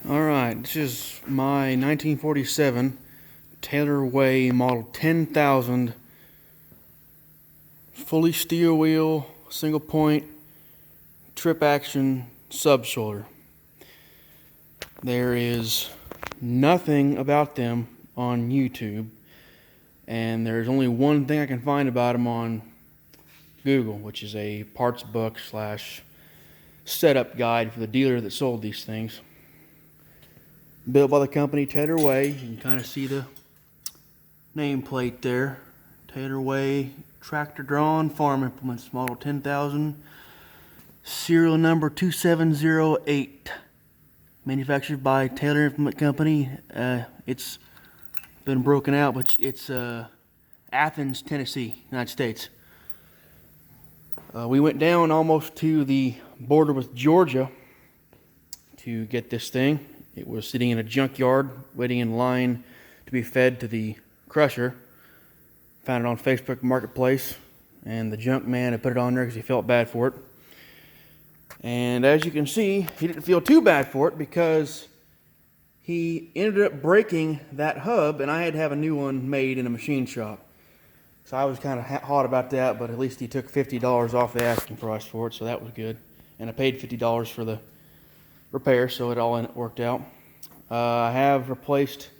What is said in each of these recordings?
Alright, this is my 1947 Taylor Way model 10,000 fully steel wheel, single point, trip action subsoiler. There is nothing about them on YouTube, and there's only one thing I can find about them on Google, which is a parts book / setup guide for the dealer that sold these things. Built by the company Taylor Way. You can kind of see the nameplate there. Taylor Way tractor drawn farm implements, model 10,000, serial number 2708. Manufactured by Taylor Implement Company. It's been broken out, but it's Athens, Tennessee, United States. We went down almost to the border with Georgia to get this thing. It was sitting in a junkyard, waiting in line to be fed to the crusher. Found it on Facebook Marketplace, and the junk man had put it on there because he felt bad for it. And as you can see, he didn't feel too bad for it because he ended up breaking that hub, and I had to have a new one made in a machine shop. So I was kind of hot about that, but at least he took $50 off the asking price for it, so that was good. And I paid $50 for the repair, so it all worked out. I have replaced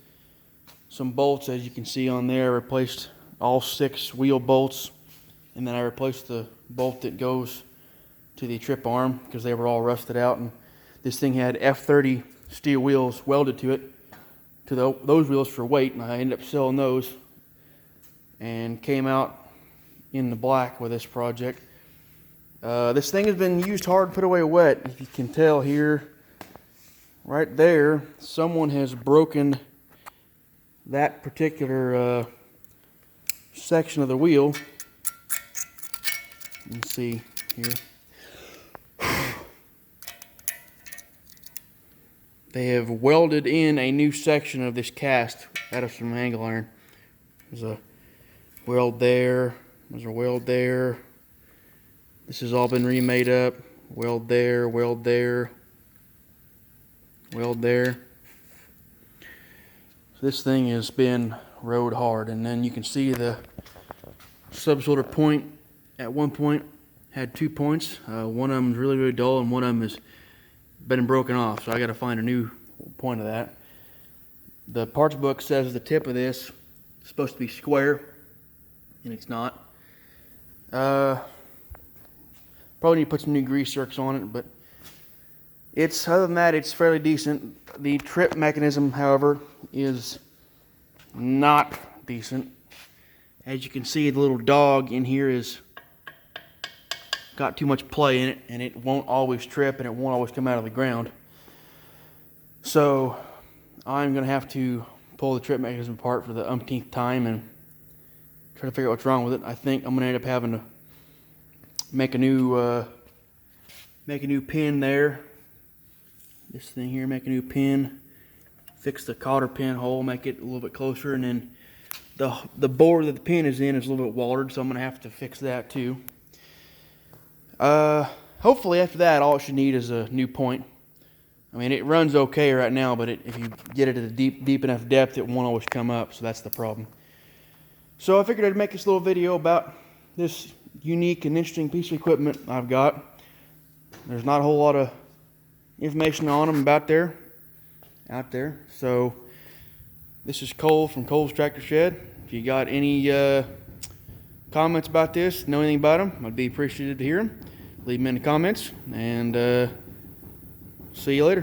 some bolts, as you can see on there. I replaced all 6 wheel bolts, and then I replaced the bolt that goes to the trip arm because they were all rusted out, and this thing had F30 steel wheels welded to it, to those wheels for weight, and I ended up selling those and came out in the black with this project. This thing has been used hard, put away wet. If you can tell here, right there, someone has broken that particular section of the wheel. You can see here. They have welded in a new section of this cast out of some angle iron. There's a weld there. There's a weld there. This has all been remade up. Weld there, weld there, weld there. So this thing has been rode hard, and then you can see the subsoiler point at one point had 2 points. One of them is really dull, and one of them has been broken off, so I got to find a new point of that. The parts book says the tip of this is supposed to be square, and it's not. Probably need to put some new grease zerks on it, but it's, other than that, it's fairly decent. The trip mechanism, however, is not decent. As you can see, the little dog in here is got too much play in it, and it won't always trip, and it won't always come out of the ground. So I'm going to have to pull the trip mechanism apart for the umpteenth time and try to figure out what's wrong with it. I think I'm going to end up having to make a new pin there. This thing here, make a new pin, fix the cotter pin hole, make it a little bit closer, and then the bore that the pin is in is a little bit watered, so I'm going to have to fix that too. Hopefully after that, all it should need is a new point. I mean, it runs okay right now, but if you get it at a deep enough depth, it won't always come up, so that's the problem. So I figured I'd make this little video about this unique and interesting piece of equipment I've got. There's not a whole lot of information on them out there. So this is Cole from Cole's Tractor Shed. If you got any comments about this, know anything about them, I'd be appreciative to hear them. Leave them in the comments, and see you later.